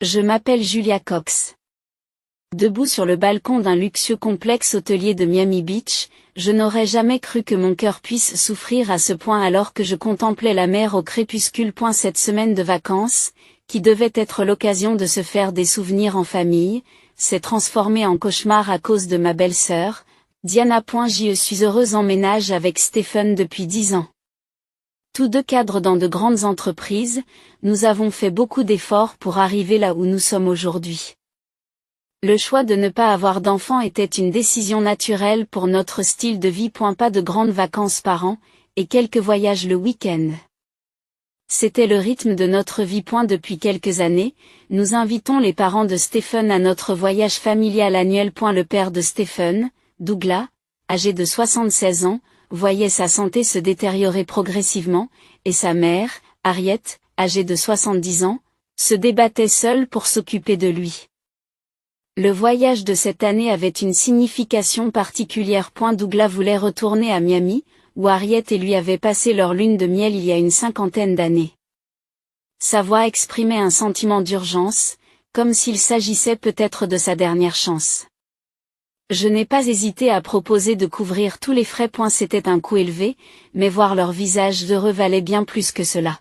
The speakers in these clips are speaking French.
Je m'appelle Julia Cox. Debout sur le balcon d'un luxueux complexe hôtelier de Miami Beach, je n'aurais jamais cru que mon cœur puisse souffrir à ce point alors que je contemplais la mer au crépuscule. Cette semaine de vacances, qui devait être l'occasion de se faire des souvenirs en famille, s'est transformée en cauchemar à cause de ma belle-sœur, Diana. Je suis heureuse en ménage avec Stephen depuis 10 ans. Tous deux cadres dans de grandes entreprises, nous avons fait beaucoup d'efforts pour arriver là où nous sommes aujourd'hui. Le choix de ne pas avoir d'enfants était une décision naturelle pour notre style de vie. Pas de grandes vacances par an, et quelques voyages le week-end. C'était le rythme de notre vie. Depuis quelques années, nous invitons les parents de Stephen à notre voyage familial annuel. Le père de Stephen, Douglas, âgé de 76 ans, voyait sa santé se détériorer progressivement, et sa mère, Harriet, âgée de 70 ans, se débattait seule pour s'occuper de lui. Le voyage de cette année avait une signification particulière. Douglas voulait retourner à Miami, où Harriet et lui avaient passé leur lune de miel il y a une 50aine d'années. Sa voix exprimait un sentiment d'urgence, comme s'il s'agissait peut-être de sa dernière chance. Je n'ai pas hésité à proposer de couvrir tous les frais. C'était un coût élevé, mais voir leur visage heureux valait bien plus que cela.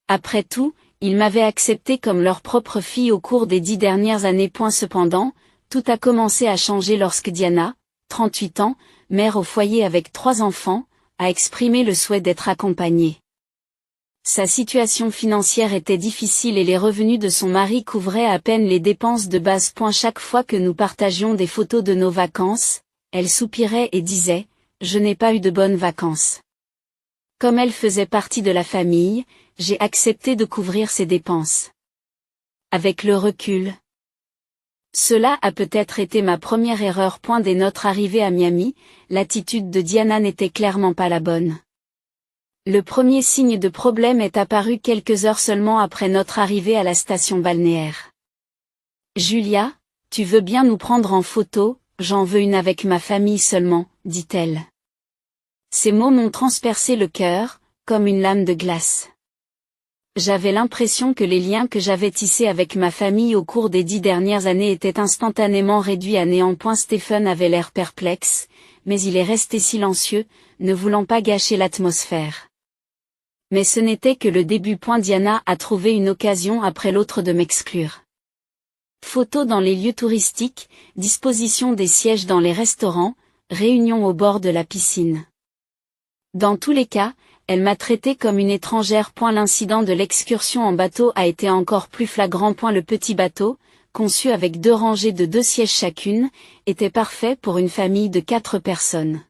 Après tout, ils m'avaient accepté comme leur propre fille au cours des 10 dernières années. Cependant, tout a commencé à changer lorsque Diana, 38 ans, mère au foyer avec 3 enfants, a exprimé le souhait d'être accompagnée. Sa situation financière était difficile et les revenus de son mari couvraient à peine les dépenses de base. Chaque fois que nous partagions des photos de nos vacances, elle soupirait et disait « Je n'ai pas eu de bonnes vacances ». Comme elle faisait partie de la famille, j'ai accepté de couvrir ses dépenses. Avec le recul, cela a peut-être été ma première erreur. Dès notre arrivée à Miami, l'attitude de Diana n'était clairement pas la bonne. Le premier signe de problème est apparu quelques heures seulement après notre arrivée à la station balnéaire. « Julia, tu veux bien nous prendre en photo, j'en veux une avec ma famille seulement, dit-elle. » Ces mots m'ont transpercé le cœur, comme une lame de glace. J'avais l'impression que les liens que j'avais tissés avec ma famille au cours des 10 dernières années étaient instantanément réduits à néant. Stephen avait l'air perplexe, mais il est resté silencieux, ne voulant pas gâcher l'atmosphère. Mais ce n'était que le début. Diana a trouvé une occasion après l'autre de m'exclure. Photos dans les lieux touristiques, disposition des sièges dans les restaurants, réunions au bord de la piscine. Dans tous les cas, elle m'a traité comme une étrangère. L'incident de l'excursion en bateau a été encore plus flagrant. Le petit bateau, conçu avec 2 rangées de 2 sièges chacune, était parfait pour une famille de 4 personnes.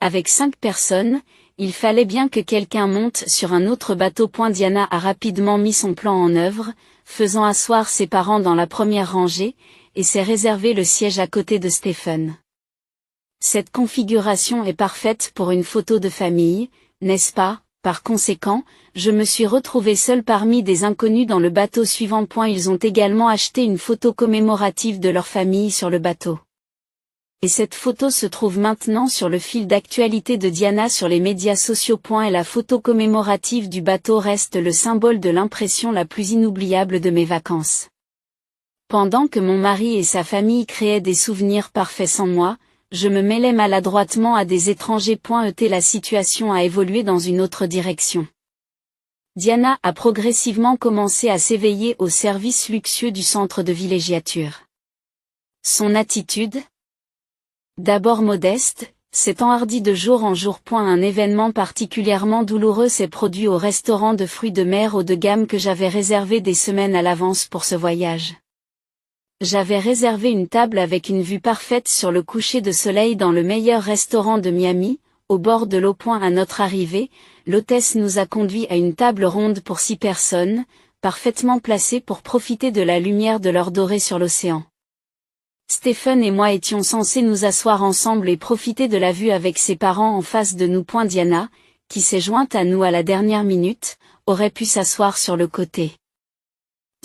Avec 5 personnes, il fallait bien que quelqu'un monte sur un autre bateau. Diana a rapidement mis son plan en œuvre, faisant asseoir ses parents dans la première rangée, et s'est réservé le siège à côté de Stephen. Cette configuration est parfaite pour une photo de famille, n'est-ce pas? Par conséquent, je me suis retrouvée seule parmi des inconnus dans le bateau suivant. Ils ont également acheté une photo commémorative de leur famille sur le bateau. Et cette photo se trouve maintenant sur le fil d'actualité de Diana sur les médias sociaux. Et la photo commémorative du bateau reste le symbole de l'impression la plus inoubliable de mes vacances. Pendant que mon mari et sa famille créaient des souvenirs parfaits sans moi, je me mêlais maladroitement à des étrangers. La situation a évolué dans une autre direction. Diana a progressivement commencé à s'éveiller au service luxueux du centre de villégiature. Son attitude, d'abord modeste, s'est enhardie de jour en jour. Un événement particulièrement douloureux s'est produit au restaurant de fruits de mer haut de gamme que j'avais réservé des semaines à l'avance pour ce voyage. J'avais réservé une table avec une vue parfaite sur le coucher de soleil dans le meilleur restaurant de Miami, au bord de l'eau. À notre arrivée, l'hôtesse nous a conduits à une table ronde pour 6 personnes, parfaitement placée pour profiter de la lumière de l'or doré sur l'océan. Stephen et moi étions censés nous asseoir ensemble et profiter de la vue avec ses parents en face de nous. Diana, qui s'est jointe à nous à la dernière minute, aurait pu s'asseoir sur le côté.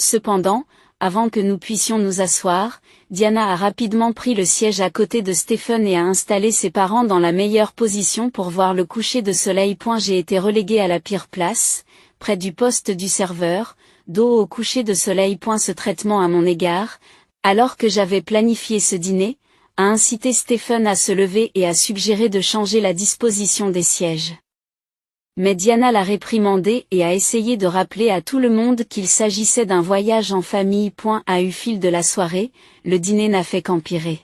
Cependant, avant que nous puissions nous asseoir, Diana a rapidement pris le siège à côté de Stephen et a installé ses parents dans la meilleure position pour voir le coucher de soleil. J'ai été reléguée à la pire place, près du poste du serveur, d'eau au coucher de soleil. Ce traitement à mon égard, alors que j'avais planifié ce dîner, a incité Stephen à se lever et a suggéré de changer la disposition des sièges. Mais Diana l'a réprimandé et a essayé de rappeler à tout le monde qu'il s'agissait d'un voyage en famille. Au fil de la soirée, le dîner n'a fait qu'empirer.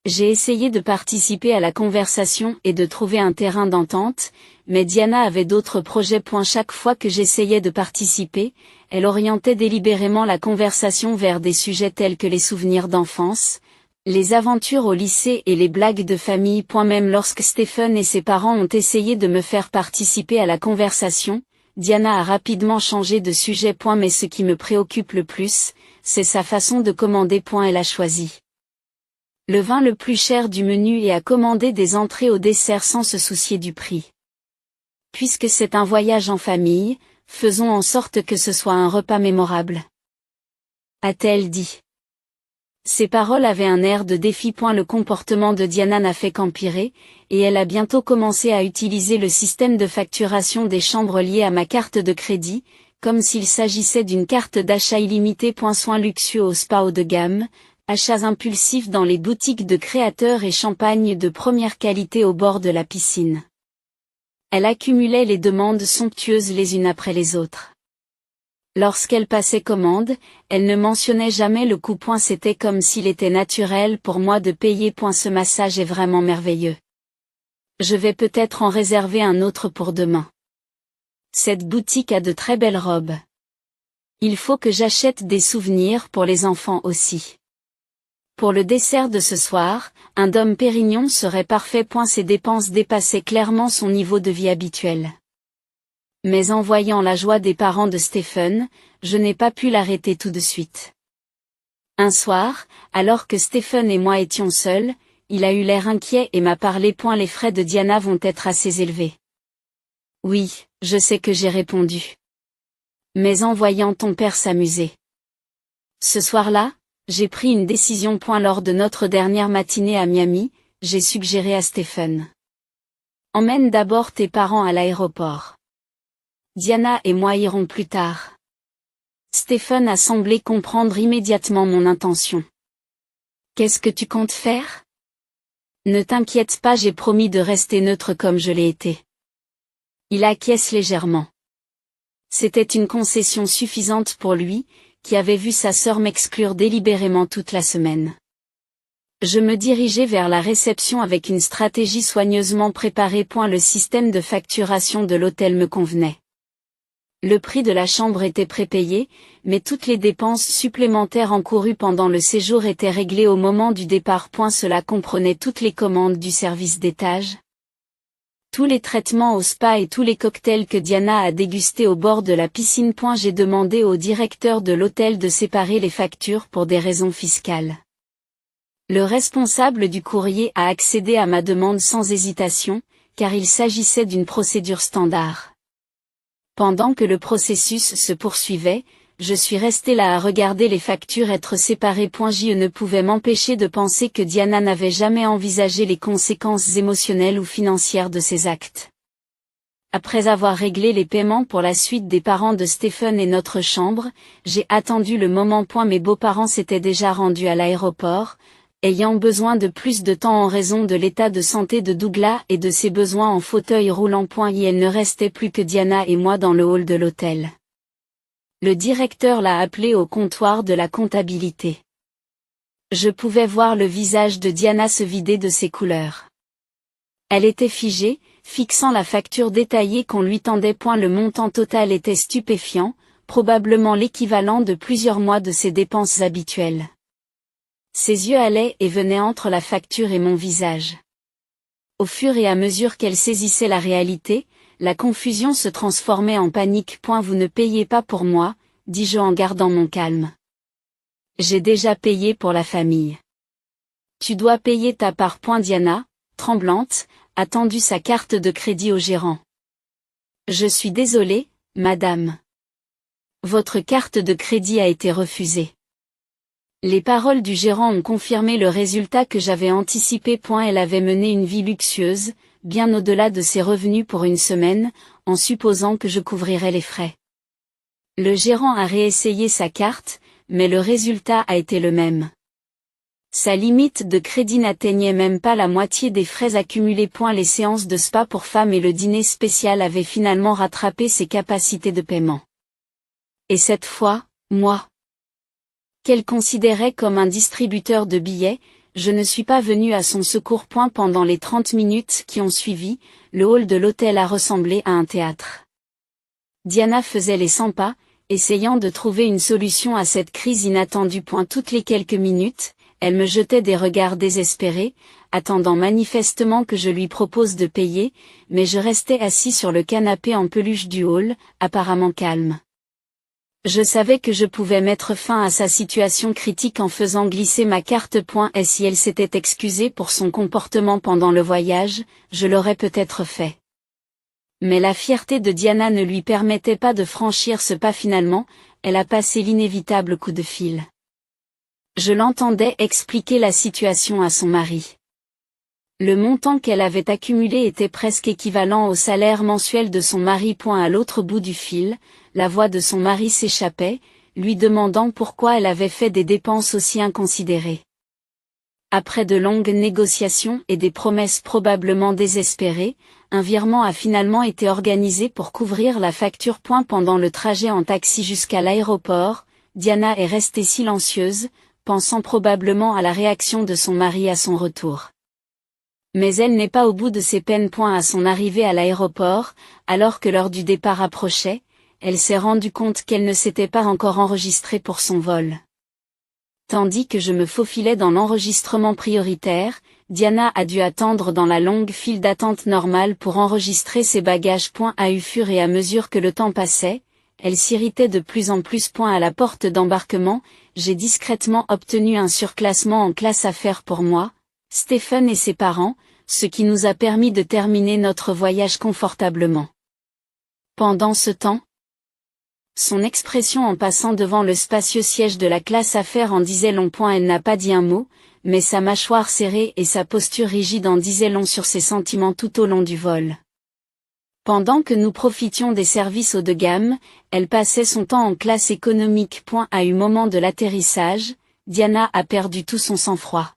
J'ai essayé de participer à la conversation et de trouver un terrain d'entente, mais Diana avait d'autres projets. Chaque fois que j'essayais de participer, elle orientait délibérément la conversation vers des sujets tels que les souvenirs d'enfance, les aventures au lycée et les blagues de famille. Même lorsque Stephen et ses parents ont essayé de me faire participer à la conversation, Diana a rapidement changé de sujet. Mais ce qui me préoccupe le plus, c'est sa façon de commander. Elle a choisi le vin le plus cher du menu et a commandé des entrées au dessert sans se soucier du prix. Puisque c'est un voyage en famille, faisons en sorte que ce soit un repas mémorable, a-t-elle dit. Ces paroles avaient un air de défi. Le comportement de Diana n'a fait qu'empirer, et elle a bientôt commencé à utiliser le système de facturation des chambres lié à ma carte de crédit, comme s'il s'agissait d'une carte d'achat illimitée. Soins luxueux au spa haut de gamme, achats impulsifs dans les boutiques de créateurs et champagne de première qualité au bord de la piscine. Elle accumulait les demandes somptueuses les unes après les autres. Lorsqu'elle passait commande, elle ne mentionnait jamais le coût. C'était comme s'il était naturel pour moi de payer. Ce massage est vraiment merveilleux. Je vais peut-être en réserver un autre pour demain. Cette boutique a de très belles robes. Il faut que j'achète des souvenirs pour les enfants aussi. Pour le dessert de ce soir, un Dom Pérignon serait parfait. Ces dépenses dépassaient clairement son niveau de vie habituel. Mais en voyant la joie des parents de Stephen, je n'ai pas pu l'arrêter tout de suite. Un soir, alors que Stephen et moi étions seuls, il a eu l'air inquiet et m'a parlé. Les frais de Diana vont être assez élevés. Oui, je sais que j'ai répondu. Mais en voyant ton père s'amuser. Ce soir-là, j'ai pris une décision. Lors de notre dernière matinée à Miami, j'ai suggéré à Stephen. Emmène d'abord tes parents à l'aéroport. Diana et moi irons plus tard. Stephen a semblé comprendre immédiatement mon intention. Qu'est-ce que tu comptes faire? Ne t'inquiète pas, j'ai promis de rester neutre comme je l'ai été. Il acquiesce légèrement. C'était une concession suffisante pour lui, qui avait vu sa sœur m'exclure délibérément toute la semaine. Je me dirigeais vers la réception avec une stratégie soigneusement préparée. Le système de facturation de l'hôtel me convenait. Le prix de la chambre était prépayé, mais toutes les dépenses supplémentaires encourues pendant le séjour étaient réglées au moment du départ. Cela comprenait toutes les commandes du service d'étage, tous les traitements au spa et tous les cocktails que Diana a dégustés au bord de la piscine. J'ai demandé au directeur de l'hôtel de séparer les factures pour des raisons fiscales. Le responsable du courrier a accédé à ma demande sans hésitation, car il s'agissait d'une procédure standard. Pendant que le processus se poursuivait, je suis resté là à regarder les factures être séparées. Je ne pouvais m'empêcher de penser que Diana n'avait jamais envisagé les conséquences émotionnelles ou financières de ses actes. Après avoir réglé les paiements pour la suite des parents de Stephen et notre chambre, j'ai attendu le moment. Mes beaux-parents s'étaient déjà rendus à l'aéroport, ayant besoin de plus de temps en raison de l'état de santé de Douglas et de ses besoins en fauteuil roulant. Il ne restait plus que Diana et moi dans le hall de l'hôtel. Le directeur l'a appelé au comptoir de la comptabilité. Je pouvais voir le visage de Diana se vider de ses couleurs. Elle était figée, fixant la facture détaillée qu'on lui tendait. Le montant total était stupéfiant, probablement l'équivalent de plusieurs mois de ses dépenses habituelles. Ses yeux allaient et venaient entre la facture et mon visage. Au fur et à mesure qu'elle saisissait la réalité, la confusion se transformait en panique. Vous ne payez pas pour moi, dis-je en gardant mon calme. J'ai déjà payé pour la famille. Tu dois payer ta part. Diana, tremblante, a tendu sa carte de crédit au gérant. Je suis désolée, madame. Votre carte de crédit a été refusée. Les paroles du gérant ont confirmé le résultat que j'avais anticipé. Elle avait mené une vie luxueuse, bien au-delà de ses revenus pour une semaine, en supposant que je couvrirais les frais. Le gérant a réessayé sa carte, mais le résultat a été le même. Sa limite de crédit n'atteignait même pas la moitié des frais accumulés. Les séances de spa pour femmes et le dîner spécial avaient finalement rattrapé ses capacités de paiement. Et cette fois, moi, qu'elle considérait comme un distributeur de billets, je ne suis pas venu à son secours. Pendant les 30 minutes qui ont suivi, le hall de l'hôtel a ressemblé à un théâtre. Diana faisait les 100 pas, essayant de trouver une solution à cette crise inattendue. Toutes les quelques minutes, elle me jetait des regards désespérés, attendant manifestement que je lui propose de payer, mais je restais assis sur le canapé en peluche du hall, apparemment calme. Je savais que je pouvais mettre fin à sa situation critique en faisant glisser ma carte. Et si elle s'était excusée pour son comportement pendant le voyage, je l'aurais peut-être fait. Mais la fierté de Diana ne lui permettait pas de franchir ce pas. Finalement, elle a passé l'inévitable coup de fil. Je l'entendais expliquer la situation à son mari. Le montant qu'elle avait accumulé était presque équivalent au salaire mensuel de son mari. À l'autre bout du fil, la voix de son mari s'échappait, lui demandant pourquoi elle avait fait des dépenses aussi inconsidérées. Après de longues négociations et des promesses probablement désespérées, un virement a finalement été organisé pour couvrir la facture. Pendant le trajet en taxi jusqu'à l'aéroport, Diana est restée silencieuse, pensant probablement à la réaction de son mari à son retour. Mais elle n'est pas au bout de ses peines. À son arrivée à l'aéroport, alors que l'heure du départ approchait, elle s'est rendue compte qu'elle ne s'était pas encore enregistrée pour son vol. Tandis que je me faufilais dans l'enregistrement prioritaire, Diana a dû attendre dans la longue file d'attente normale pour enregistrer ses bagages. À fur et à mesure que le temps passait, elle s'irritait de plus en plus. À la porte d'embarquement, j'ai discrètement obtenu un surclassement en classe affaires pour moi, Stephen et ses parents, ce qui nous a permis de terminer notre voyage confortablement. Pendant ce temps, son expression en passant devant le spacieux siège de la classe affaires en disait long. Elle n'a pas dit un mot, mais sa mâchoire serrée et sa posture rigide en disaient long sur ses sentiments tout au long du vol. Pendant que nous profitions des services haut de gamme, elle passait son temps en classe économique. À un moment de l'atterrissage, Diana a perdu tout son sang-froid.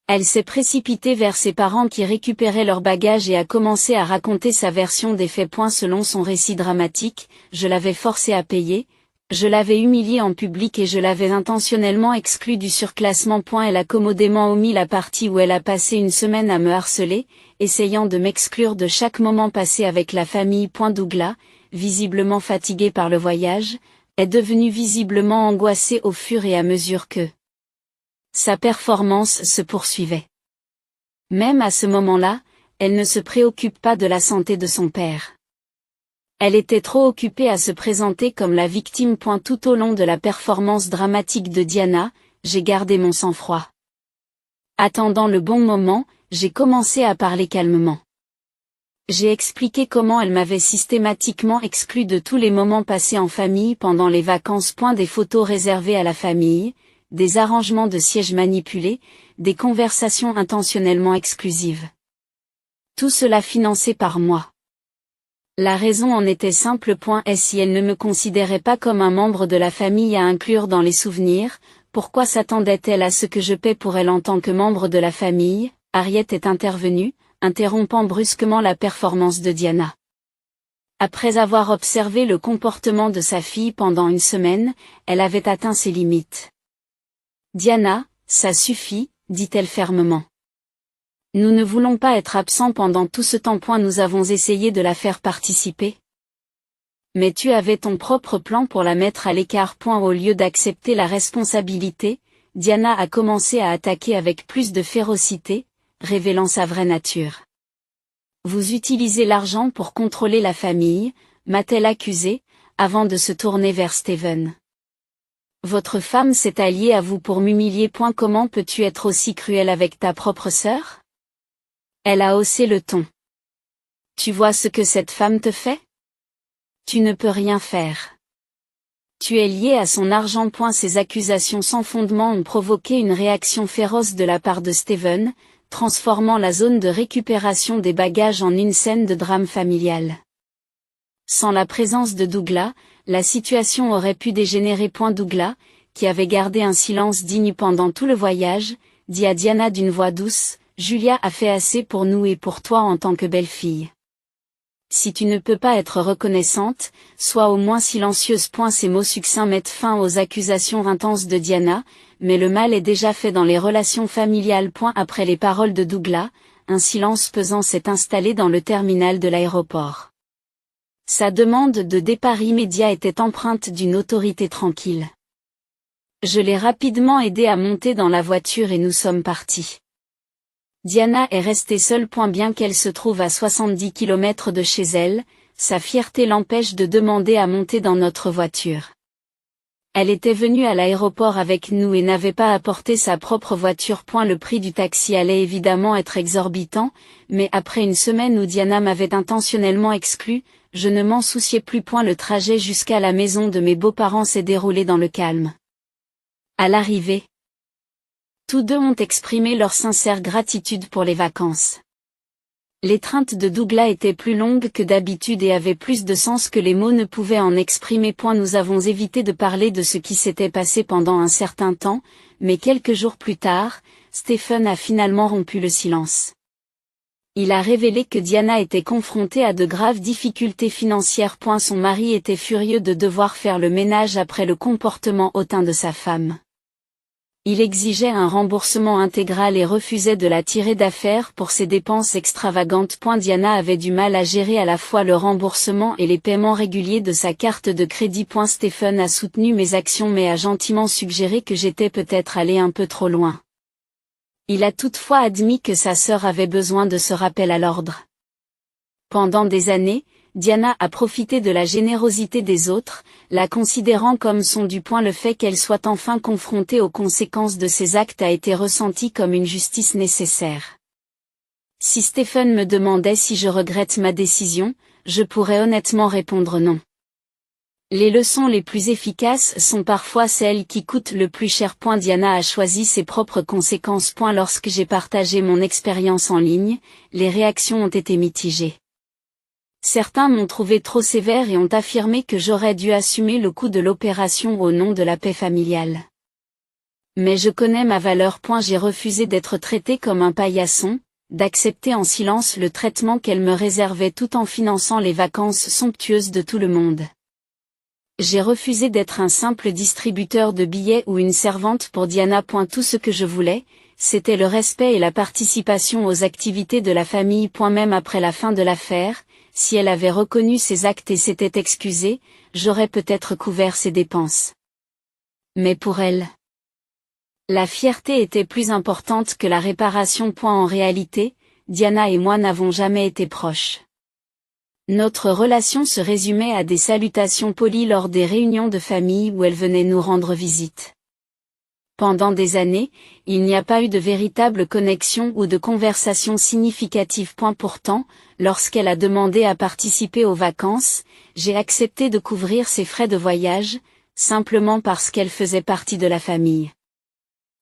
Elle s'est précipitée vers ses parents qui récupéraient leurs bagages et a commencé à raconter sa version des faits. Selon son récit dramatique, je l'avais forcée à payer, je l'avais humiliée en public et je l'avais intentionnellement exclue du surclassement. Elle a commodément omis la partie où elle a passé une semaine à me harceler, essayant de m'exclure de chaque moment passé avec la famille. Douglas, visiblement fatigué par le voyage, est devenu visiblement angoissé au fur et à mesure que sa performance se poursuivait. Même à ce moment-là, elle ne se préoccupe pas de la santé de son père. Elle était trop occupée à se présenter comme la victime. Tout au long de la performance dramatique de Diana, j'ai gardé mon sang-froid. Attendant le bon moment, j'ai commencé à parler calmement. J'ai expliqué comment elle m'avait systématiquement exclu de tous les moments passés en famille pendant les vacances. Des photos réservées à la famille, des arrangements de sièges manipulés, des conversations intentionnellement exclusives. Tout cela financé par moi. La raison en était simple. Et si elle ne me considérait pas comme un membre de la famille à inclure dans les souvenirs, pourquoi s'attendait-elle à ce que je paie pour elle en tant que membre de la famille? Harriet est intervenue, interrompant brusquement la performance de Diana. Après avoir observé le comportement de sa fille pendant une semaine, elle avait atteint ses limites. Diana, ça suffit, dit-elle fermement. Nous ne voulons pas être absents pendant tout ce temps. Nous avons essayé de la faire participer. Mais tu avais ton propre plan pour la mettre à l'écart. Au lieu d'accepter la responsabilité, Diana a commencé à attaquer avec plus de férocité, révélant sa vraie nature. Vous utilisez l'argent pour contrôler la famille, m'a-t-elle accusée, avant de se tourner vers Stephen. Votre femme s'est alliée à vous pour m'humilier. Comment peux-tu être aussi cruel avec ta propre sœur? Elle a haussé le ton. Tu vois ce que cette femme te fait? Tu ne peux rien faire. Tu es lié à son argent. Ces accusations sans fondement ont provoqué une réaction féroce de la part de Stephen, transformant la zone de récupération des bagages en une scène de drame familial. Sans la présence de Douglas, la situation aurait pu dégénérer. Douglas, qui avait gardé un silence digne pendant tout le voyage, dit à Diana d'une voix douce, « Julia a fait assez pour nous et pour toi en tant que belle-fille. Si tu ne peux pas être reconnaissante, sois au moins silencieuse. » Ces mots succincts mettent fin aux accusations intenses de Diana, mais le mal est déjà fait dans les relations familiales. Après les paroles de Douglas, un silence pesant s'est installé dans le terminal de l'aéroport. Sa demande de départ immédiat était empreinte d'une autorité tranquille. Je l'ai rapidement aidé à monter dans la voiture et nous sommes partis. Diana est restée seule. Bien qu'elle se trouve à 70 km de chez elle, sa fierté l'empêche de demander à monter dans notre voiture. Elle était venue à l'aéroport avec nous et n'avait pas apporté sa propre voiture. Le prix du taxi allait évidemment être exorbitant, mais après une semaine où Diana m'avait intentionnellement exclue, je ne m'en souciais plus. Le trajet jusqu'à la maison de mes beaux-parents s'est déroulé dans le calme. À l'arrivée, tous deux ont exprimé leur sincère gratitude pour les vacances. L'étreinte de Douglas était plus longue que d'habitude et avait plus de sens que les mots ne pouvaient en exprimer. Nous avons évité de parler de ce qui s'était passé pendant un certain temps, mais quelques jours plus tard, Stephen a finalement rompu le silence. Il a révélé que Diana était confrontée à de graves difficultés financières. Son mari était furieux de devoir faire le ménage après le comportement hautain de sa femme. Il exigeait un remboursement intégral et refusait de la tirer d'affaire pour ses dépenses extravagantes. Diana avait du mal à gérer à la fois le remboursement et les paiements réguliers de sa carte de crédit. Stephen a soutenu mes actions mais a gentiment suggéré que j'étais peut-être allé un peu trop loin. Il a toutefois admis que sa sœur avait besoin de ce rappel à l'ordre. Pendant des années, Diana a profité de la générosité des autres, la considérant comme son dû. Le fait qu'elle soit enfin confrontée aux conséquences de ses actes a été ressenti comme une justice nécessaire. Si Stephen me demandait si je regrette ma décision, je pourrais honnêtement répondre non. Les leçons les plus efficaces sont parfois celles qui coûtent le plus cher. Diana a choisi ses propres conséquences. Lorsque j'ai partagé mon expérience en ligne, les réactions ont été mitigées. Certains m'ont trouvé trop sévère et ont affirmé que j'aurais dû assumer le coût de l'opération au nom de la paix familiale. Mais je connais ma valeur. J'ai refusé d'être traitée comme un paillasson, d'accepter en silence le traitement qu'elle me réservait tout en finançant les vacances somptueuses de tout le monde. J'ai refusé d'être un simple distributeur de billets ou une servante pour Diana. Tout ce que je voulais, c'était le respect et la participation aux activités de la famille. Même après la fin de l'affaire, si elle avait reconnu ses actes et s'était excusée, j'aurais peut-être couvert ses dépenses. Mais pour elle, la fierté était plus importante que la réparation. En réalité, Diana et moi n'avons jamais été proches. Notre relation se résumait à des salutations polies lors des réunions de famille où elle venait nous rendre visite. Pendant des années, il n'y a pas eu de véritable connexion ou de conversation significative. Pourtant, lorsqu'elle a demandé à participer aux vacances, j'ai accepté de couvrir ses frais de voyage, simplement parce qu'elle faisait partie de la famille.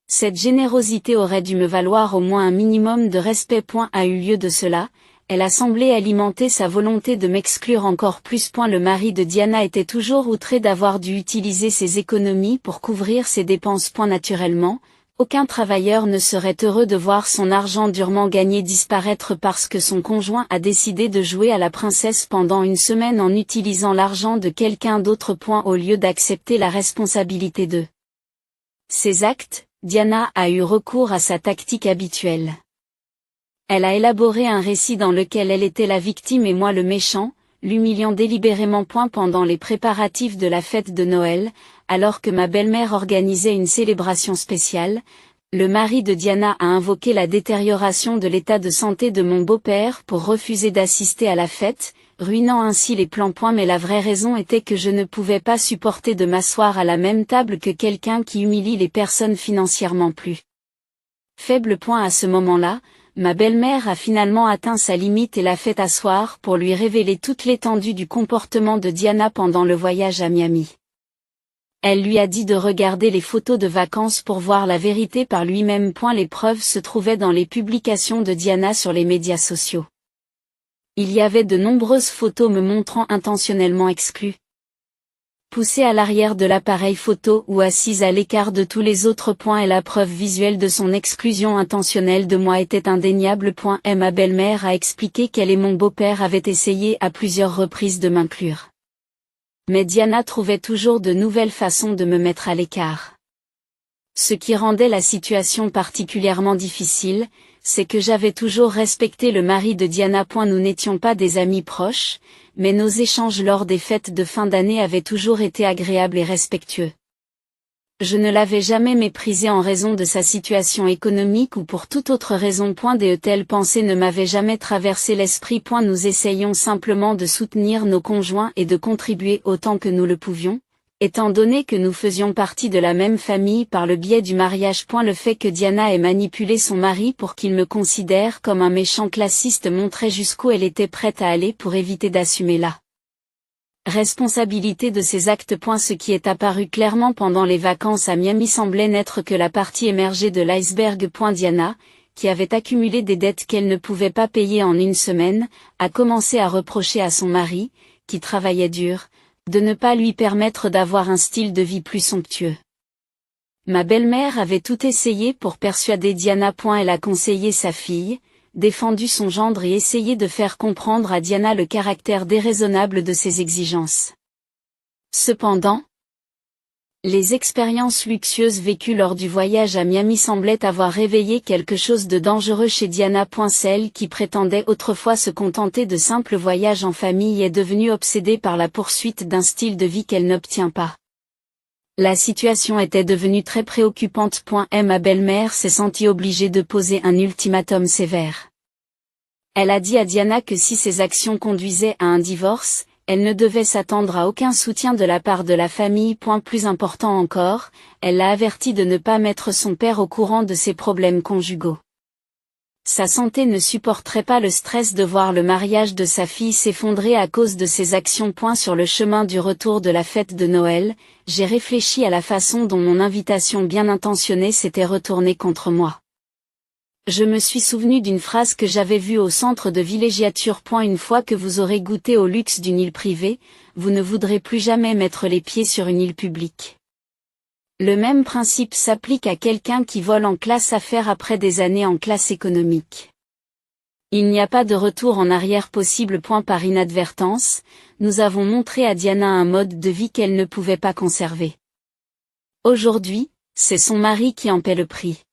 Cette générosité aurait dû me valoir au moins un minimum de respect. A eu lieu de cela, elle a semblé alimenter sa volonté de m'exclure encore plus. Le mari de Diana était toujours outré d'avoir dû utiliser ses économies pour couvrir ses dépenses. Naturellement, aucun travailleur ne serait heureux de voir son argent durement gagné disparaître parce que son conjoint a décidé de jouer à la princesse pendant une semaine en utilisant l'argent de quelqu'un d'autre. Au lieu d'accepter la responsabilité de ses actes, Diana a eu recours à sa tactique habituelle. Elle a élaboré un récit dans lequel elle était la victime et moi le méchant, l'humiliant délibérément. Pendant les préparatifs de la fête de Noël, alors que ma belle-mère organisait une célébration spéciale, le mari de Diana a invoqué la détérioration de l'état de santé de mon beau-père pour refuser d'assister à la fête, ruinant ainsi les plans. Mais la vraie raison était que je ne pouvais pas supporter de m'asseoir à la même table que quelqu'un qui humilie les personnes financièrement plus faibles. À ce moment-là, ma belle-mère a finalement atteint sa limite et l'a fait asseoir pour lui révéler toute l'étendue du comportement de Diana pendant le voyage à Miami. Elle lui a dit de regarder les photos de vacances pour voir la vérité par lui-même. Les preuves se trouvaient dans les publications de Diana sur les médias sociaux. Il y avait de nombreuses photos me montrant intentionnellement exclue. poussée à l'arrière de l'appareil photo ou assise à l'écart de tous les autres points et la preuve visuelle de son exclusion intentionnelle de moi était indéniable. Et ma belle-mère a expliqué qu'elle et mon beau-père avaient essayé à plusieurs reprises de m'inclure. Mais Diana trouvait toujours de nouvelles façons de me mettre à l'écart. Ce qui rendait la situation particulièrement difficile, c'est que j'avais toujours respecté le mari de Diana. Nous n'étions pas des amis proches, mais nos échanges lors des fêtes de fin d'année avaient toujours été agréables et respectueux. Je ne l'avais jamais méprisé en raison de sa situation économique ou pour toute autre raison. De telles pensées ne m'avaient jamais traversé l'esprit. Nous essayions simplement de soutenir nos conjoints et de contribuer autant que nous le pouvions, étant donné que nous faisions partie de la même famille par le biais du mariage. Le fait que Diana ait manipulé son mari pour qu'il me considère comme un méchant classiste montrait jusqu'où elle était prête à aller pour éviter d'assumer la responsabilité de ses actes. Ce qui est apparu clairement pendant les vacances à Miami semblait n'être que la partie émergée de l'iceberg. Diana, qui avait accumulé des dettes qu'elle ne pouvait pas payer en une semaine, a commencé à reprocher à son mari, qui travaillait dur, de ne pas lui permettre d'avoir un style de vie plus somptueux. Ma belle-mère avait tout essayé pour persuader Diana. Elle a conseillé sa fille, défendu son gendre et essayé de faire comprendre à Diana le caractère déraisonnable de ses exigences. Cependant, les expériences luxueuses vécues lors du voyage à Miami semblaient avoir réveillé quelque chose de dangereux chez Diana. Celle qui prétendait autrefois se contenter de simples voyages en famille est devenue obsédée par la poursuite d'un style de vie qu'elle n'obtient pas. La situation était devenue très préoccupante. Ma belle-mère s'est sentie obligée de poser un ultimatum sévère. Elle a dit à Diana que si ses actions conduisaient à un divorce, elle ne devait s'attendre à aucun soutien de la part de la famille. Plus important encore, elle l'a averti de ne pas mettre son père au courant de ses problèmes conjugaux. Sa santé ne supporterait pas le stress de voir le mariage de sa fille s'effondrer à cause de ses actions. Sur le chemin du retour de la fête de Noël, j'ai réfléchi à la façon dont mon invitation bien intentionnée s'était retournée contre moi. Je me suis souvenu d'une phrase que j'avais vue au centre de villégiature. Une fois que vous aurez goûté au luxe d'une île privée, vous ne voudrez plus jamais mettre les pieds sur une île publique. Le même principe s'applique à quelqu'un qui vole en classe affaires après des années en classe économique. Il n'y a pas de retour en arrière possible. Par inadvertance, nous avons montré à Diana un mode de vie qu'elle ne pouvait pas conserver. Aujourd'hui, c'est son mari qui en paie le prix.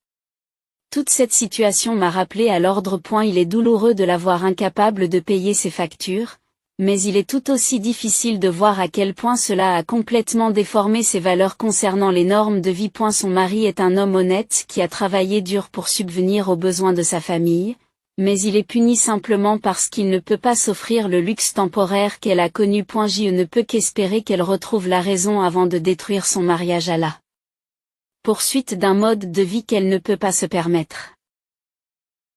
Toute cette situation m'a rappelé à l'ordre. Il est douloureux de la voir incapable de payer ses factures, mais il est tout aussi difficile de voir à quel point cela a complètement déformé ses valeurs concernant les normes de vie. Son mari est un homme honnête qui a travaillé dur pour subvenir aux besoins de sa famille, mais il est puni simplement parce qu'il ne peut pas s'offrir le luxe temporaire qu'elle a connu. Je ne peux qu'espérer qu'elle retrouve la raison avant de détruire son mariage à la poursuite d'un mode de vie qu'elle ne peut pas se permettre.